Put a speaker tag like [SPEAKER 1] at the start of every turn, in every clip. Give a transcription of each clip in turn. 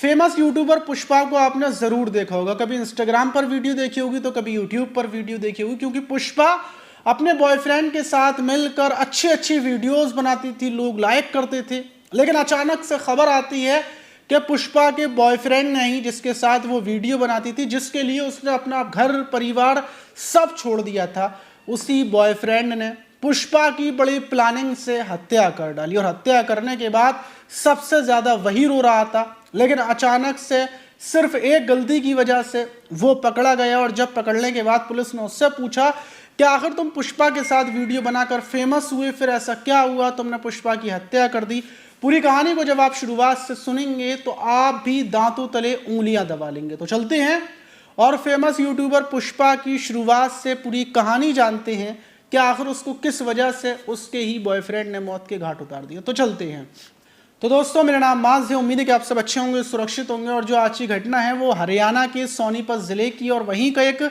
[SPEAKER 1] Famous YouTuber Pushpa को आपने जरूर देखा होगा, कभी इंस्टाग्राम पर वीडियो देखी होगी तो कभी यूट्यूब पर वीडियो देखी होगी, क्योंकि पुष्पा अपने बॉयफ्रेंड के साथ मिलकर अच्छी अच्छी वीडियोस बनाती थी, लोग लाइक करते थे। लेकिन अचानक से खबर आती है कि पुष्पा के बॉयफ्रेंड ने ही, जिसके साथ वो वीडियो बनाती थी, जिसके लिए उसने अपना घर परिवार सब छोड़ दिया था, उसी बॉयफ्रेंड ने पुष्पा की बड़ी प्लानिंग से हत्या कर डाली। और हत्या करने के बाद सबसे ज्यादा वही रो रहा था। लेकिन अचानक से सिर्फ एक गलती की वजह से वो पकड़ा गया, और जब पकड़ने के बाद पुलिस ने उससे पूछा कि आखिर तुम पुष्पा के साथ वीडियो बनाकर फेमस हुए, फिर ऐसा क्या हुआ, तुमने पुष्पा की हत्या कर दी। पूरी कहानी को जब आप शुरुआत से सुनेंगे तो आप भी दांतों तले उंगलियां दबा लेंगे। तो चलते हैं और फेमस यूट्यूबर पुष्पा की शुरुआत से पूरी कहानी जानते हैं कि आखिर उसको किस वजह से उसके ही बॉयफ्रेंड ने मौत के घाट उतार दिया। तो चलते हैं। तो दोस्तों, मेरा नाम माज है, उम्मीद है कि आप सब अच्छे होंगे, सुरक्षित होंगे। और जो आज की घटना है वो हरियाणा के सोनीपत जिले की, और वहीं का एक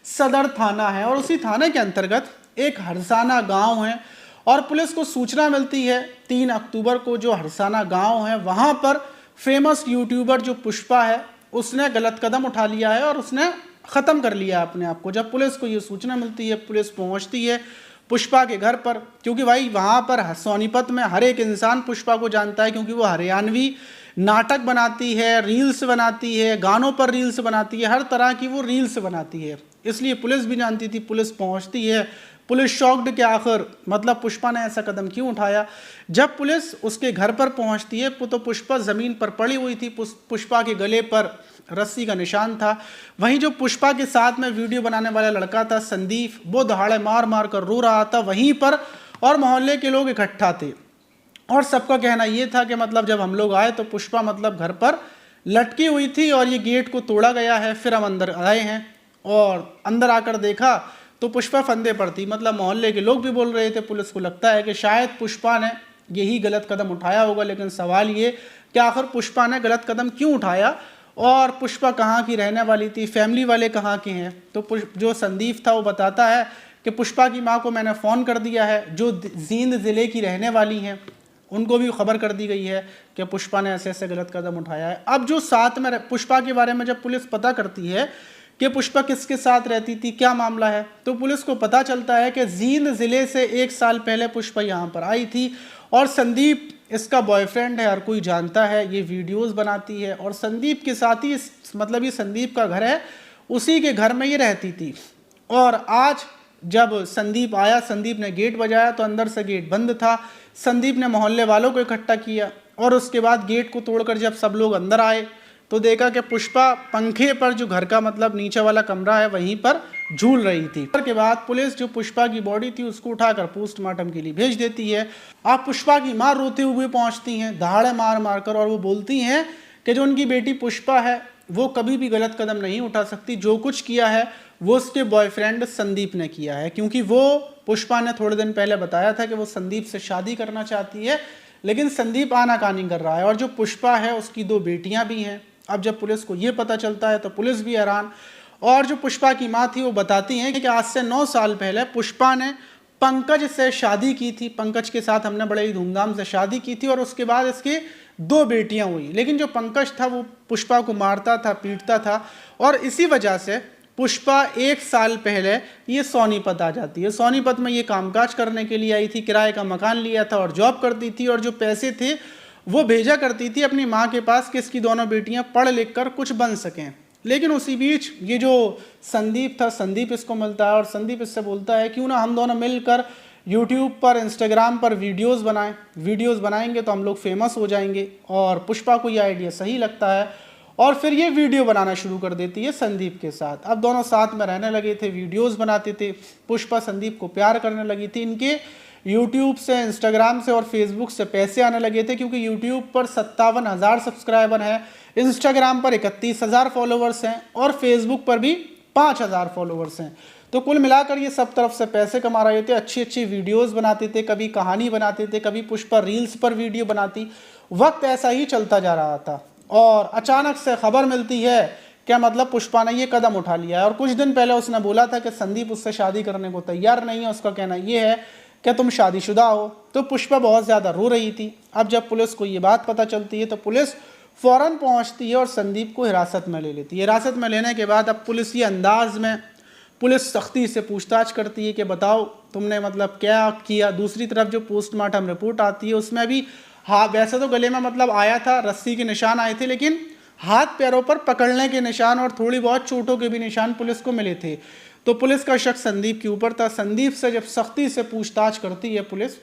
[SPEAKER 1] सदर थाना है, और उसी थाने के अंतर्गत एक हरसाना गांव है। और पुलिस को सूचना मिलती है 3 अक्टूबर को, जो हरसाना गांव है वहां पर फेमस यूट्यूबर जो पुष्पा है उसने गलत कदम उठा लिया है और उसने ख़त्म कर लिया अपने आप को। जब पुलिस को ये सूचना मिलती है, पुलिस पहुंचती है पुष्पा के घर पर, क्योंकि भाई वहाँ पर सोनीपत में हर एक इंसान पुष्पा को जानता है, क्योंकि वो हरियाणवी नाटक बनाती है, रील्स बनाती है, गानों पर रील्स बनाती है, हर तरह की वो रील्स बनाती है, इसलिए पुलिस भी जानती थी। पुलिस पहुँचती है, पुलिस शॉक्ड कि आखिर मतलब पुष्पा ने ऐसा कदम क्यों उठाया। जब पुलिस उसके घर पर पहुंचती है तो पुष्पा ज़मीन पर पड़ी हुई थी, पुष्पा के गले पर रस्सी का निशान था। वहीं जो पुष्पा के साथ में वीडियो बनाने वाला लड़का था संदीप, वो दहाड़े मार मार कर रो रहा था वहीं पर, और मोहल्ले के लोग इकट्ठा थे। और सबका कहना ये था कि मतलब जब हम लोग आए तो पुष्पा मतलब घर पर लटकी हुई थी और ये गेट को तोड़ा गया है। फिर हम अंदर आए हैं और अंदर आकर देखा तो पुष्पा फंदे पर थी। मतलब मोहल्ले के लोग भी बोल रहे थे, पुलिस को लगता है कि शायद पुष्पा ने यही गलत कदम उठाया होगा। लेकिन सवाल ये कि आखिर पुष्पा ने गलत कदम क्यों उठाया, और पुष्पा कहाँ की रहने वाली थी, फैमिली वाले कहाँ के हैं। तो जो संदीप था वो बताता है कि पुष्पा की माँ को मैंने फ़ोन कर दिया है, जो जींद ज़िले की रहने वाली हैं, उनको भी खबर कर दी गई है कि पुष्पा ने ऐसे ऐसे गलत कदम उठाया है। अब जो साथ में पुष्पा के बारे में जब पुलिस पता करती है कि पुष्पा किसके साथ रहती थी, क्या मामला है, तो पुलिस को पता चलता है कि जींद ज़िले से 1 साल पहले पुष्पा यहाँ पर आई थी, और संदीप इसका बॉयफ्रेंड है, हर कोई जानता है, ये वीडियोस बनाती है, और संदीप के साथ ही मतलब ये संदीप का घर है, उसी के घर में ये रहती थी। और आज जब संदीप आया, संदीप ने गेट बजाया तो अंदर से गेट बंद था। संदीप ने मोहल्ले वालों को इकट्ठा किया, और उसके बाद गेट को तोड़कर जब सब लोग अंदर आए तो देखा कि पुष्पा पंखे पर, जो घर का मतलब नीचे वाला कमरा है, वहीं पर झूल रही थी। के बाद पुलिस जो पुष्पा की बॉडी थी उसको उठाकर पोस्टमार्टम के लिए भेज देती है। आप पुष्पा की मां रोते हुए पहुंचती हैं, दहाड़े मार मार कर, और वो बोलती हैं कि जो उनकी बेटी पुष्पा है वो कभी भी गलत कदम नहीं उठा सकती। जो कुछ किया है वो उसके बॉयफ्रेंड संदीप ने किया है, क्योंकि वो पुष्पा ने थोड़े दिन पहले बताया था कि वो संदीप से शादी करना चाहती है, लेकिन संदीप आनाकानी कर रहा है। और जो पुष्पा है उसकी 2 बेटियां भी हैं। अब जब पुलिस को ये पता चलता है तो पुलिस भी हैरान। और जो पुष्पा की माँ थी वो बताती हैं कि आज से 9 साल पहले पुष्पा ने पंकज से शादी की थी, पंकज के साथ हमने बड़े ही धूमधाम से शादी की थी, और उसके बाद इसकी 2 बेटियां हुई। लेकिन जो पंकज था वो पुष्पा को मारता था, पीटता था, और इसी वजह से पुष्पा 1 साल पहले ये सोनीपत आ जाती है। सोनीपत में ये कामकाज करने के लिए आई थी, किराए का मकान लिया था और जॉब करती थी, और जो पैसे थे वो भेजा करती थी अपनी माँ के पास कि इसकी दोनों बेटियां पढ़ लिख कर कुछ बन सकें। लेकिन उसी बीच ये जो संदीप था, संदीप इसको मिलता है, और संदीप इससे बोलता है क्यों ना हम दोनों मिलकर यूट्यूब पर, इंस्टाग्राम पर वीडियोस बनाएं, वीडियोस बनाएंगे तो हम लोग फेमस हो जाएंगे। और पुष्पा को ये आइडिया सही लगता है, और फिर ये वीडियो बनाना शुरू कर देती है संदीप के साथ। अब दोनों साथ में रहने लगे थे, वीडियोस बनाते थे। पुष्पा संदीप को प्यार करने लगी थी। इनके यूट्यूब से, इंस्टाग्राम से और फेसबुक से पैसे आने लगे थे, क्योंकि यूट्यूब पर 57,000 सब्सक्राइबर हैं, इंस्टाग्राम पर 31,000 फॉलोवर्स हैं, और फेसबुक पर भी 5,000 फॉलोवर्स हैं। तो कुल मिलाकर ये सब तरफ से पैसे कमा रहे थे, अच्छी अच्छी वीडियोस बनाते थे, कभी कहानी बनाते थे, कभी पुष्पा रील्स पर वीडियो बनाती। वक्त ऐसा ही चलता जा रहा था, और अचानक से खबर मिलती है क्या मतलब पुष्पा ने ये कदम उठा लिया है। और कुछ दिन पहले उसने बोला था कि संदीप उससे शादी करने को तैयार नहीं है। उसका कहना ये है क्या तुम शादीशुदा हो। तो पुष्पा बहुत ज़्यादा रो रही थी। अब जब पुलिस को ये बात पता चलती है तो पुलिस फ़ौरन पहुंचती है और संदीप को हिरासत में ले लेती है। हिरासत में लेने के बाद अब पुलिस ये अंदाज में पुलिस सख्ती से पूछताछ करती है कि बताओ तुमने मतलब क्या किया। दूसरी तरफ जो पोस्टमार्टम रिपोर्ट आती है उसमें भी हाँ वैसे तो गले में मतलब आया था, रस्सी के निशान आए थे, लेकिन हाथ पैरों पर पकड़ने के निशान और थोड़ी बहुत चोटों के भी निशान पुलिस को मिले थे। तो पुलिस का शक संदीप के ऊपर था। संदीप से जब सख्ती से पूछताछ करती है पुलिस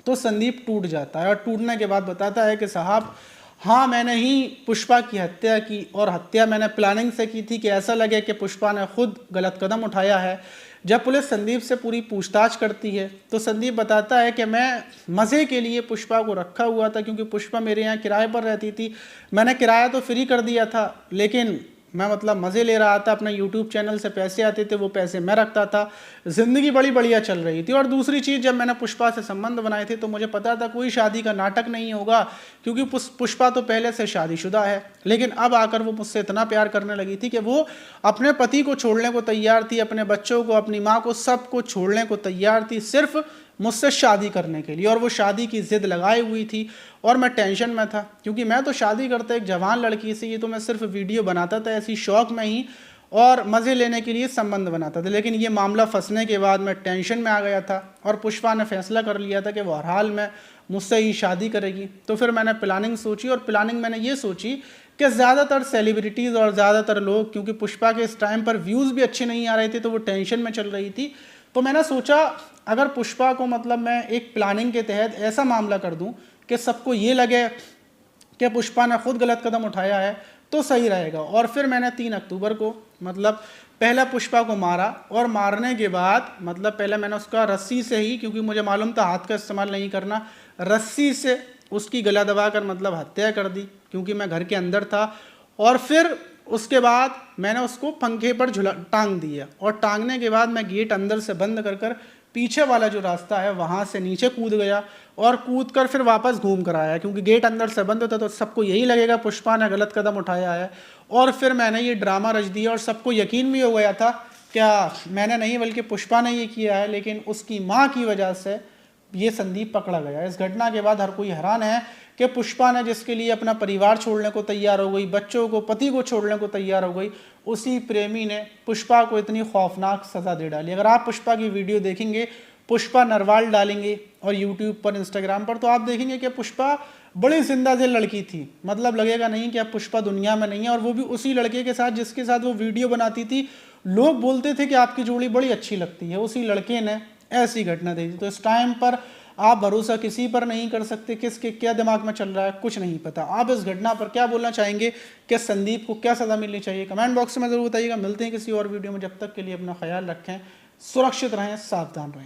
[SPEAKER 1] तो संदीप टूट जाता है और टूटने के बाद बताता है कि साहब हाँ मैंने ही पुष्पा की हत्या की और हत्या मैंने प्लानिंग से की थी कि ऐसा लगे कि पुष्पा ने खुद गलत कदम उठाया है। जब पुलिस संदीप से पूरी पूछताछ करती है तो संदीप बताता है कि मैं मज़े के लिए पुष्पा को रखा हुआ था, क्योंकि पुष्पा मेरे यहाँ किराए पर रहती थी। मैंने किराया तो फ्री कर दिया था, लेकिन मैं मतलब मज़े ले रहा था। अपना यूट्यूब चैनल से पैसे आते थे, वो पैसे मैं रखता था। ज़िंदगी बड़ी बढ़िया चल रही थी। और दूसरी चीज़, जब मैंने पुष्पा से संबंध बनाए थे तो मुझे पता था कोई शादी का नाटक नहीं होगा, क्योंकि पुष्पा तो पहले से शादीशुदा है। लेकिन अब आकर वो मुझसे इतना प्यार करने लगी थी कि वो अपने पति को छोड़ने को तैयार थी, अपने बच्चों को, अपनी माँ को, सबको छोड़ने को तैयार थी, सिर्फ मुझसे शादी करने के लिए। और वो शादी की ज़िद लगाई हुई थी और मैं टेंशन में था, क्योंकि मैं तो शादी करता एक जवान लड़की से, ये तो मैं सिर्फ वीडियो बनाता था ऐसी शौक में ही और मज़े लेने के लिए संबंध बनाता था। लेकिन ये मामला फंसने के बाद मैं टेंशन में आ गया था और पुष्पा ने फैसला कर लिया था कि वो हर हाल में मुझसे ही शादी करेगी। तो फिर मैंने प्लानिंग सोची और प्लानिंग मैंने ये सोची कि ज़्यादातर सेलिब्रिटीज़ और ज़्यादातर लोग, क्योंकि पुष्पा के इस टाइम पर व्यूज़ भी अच्छे नहीं आ रहे थे तो वो टेंशन में चल रही थी, तो मैंने सोचा अगर पुष्पा को मतलब मैं एक प्लानिंग के तहत ऐसा मामला कर दूं कि सबको ये लगे कि पुष्पा ने खुद गलत कदम उठाया है तो सही रहेगा। और फिर मैंने 3 अक्टूबर को मतलब पहला पुष्पा को मारा और मारने के बाद मतलब पहले मैंने उसका रस्सी से ही, क्योंकि मुझे मालूम था हाथ का इस्तेमाल नहीं करना, रस्सी से उसकी गला दबा कर मतलब हत्या कर दी, क्योंकि मैं घर के अंदर था। और फिर उसके बाद मैंने उसको पंखे पर टांग दिया और टांगने के बाद मैं गेट अंदर से बंद कर पीछे वाला जो रास्ता है वहाँ से नीचे कूद गया और कूद कर फिर वापस घूम कर आया, क्योंकि गेट अंदर से बंद होता तो सबको यही लगेगा पुष्पा ने गलत कदम उठाया है। और फिर मैंने ये ड्रामा रच दिया और सबको यकीन भी हो गया था क्या मैंने नहीं बल्कि पुष्पा ने ये किया है, लेकिन उसकी माँ की वजह से ये संदीप पकड़ा गया। इस घटना के बाद हर कोई हैरान है कि पुष्पा ने जिसके लिए अपना परिवार छोड़ने को तैयार हो गई, बच्चों को, पति को छोड़ने को तैयार हो गई, उसी प्रेमी ने पुष्पा को इतनी खौफनाक सज़ा दे डाली। अगर आप पुष्पा की वीडियो देखेंगे, पुष्पा नरवाल डालेंगे और यूट्यूब पर, इंस्टाग्राम पर, तो आप देखेंगे कि पुष्पा बड़ी जिंदा दिल लड़की थी। मतलब लगेगा नहीं कि अब पुष्पा दुनिया में नहीं है, और वो भी उसी लड़के के साथ जिसके साथ वो वीडियो बनाती थी। लोग बोलते थे कि आपकी जोड़ी बड़ी अच्छी लगती है, उसी लड़के ने ऐसी घटना दी थी। तो इस टाइम पर आप भरोसा किसी पर नहीं कर सकते, किसके क्या दिमाग में चल रहा है कुछ नहीं पता। आप इस घटना पर क्या बोलना चाहेंगे कि संदीप को क्या सज़ा मिलनी चाहिए? कमेंट बॉक्स में ज़रूर बताइएगा। मिलते हैं किसी और वीडियो में, जब तक के लिए अपना ख्याल रखें, सुरक्षित रहें, सावधान रहें।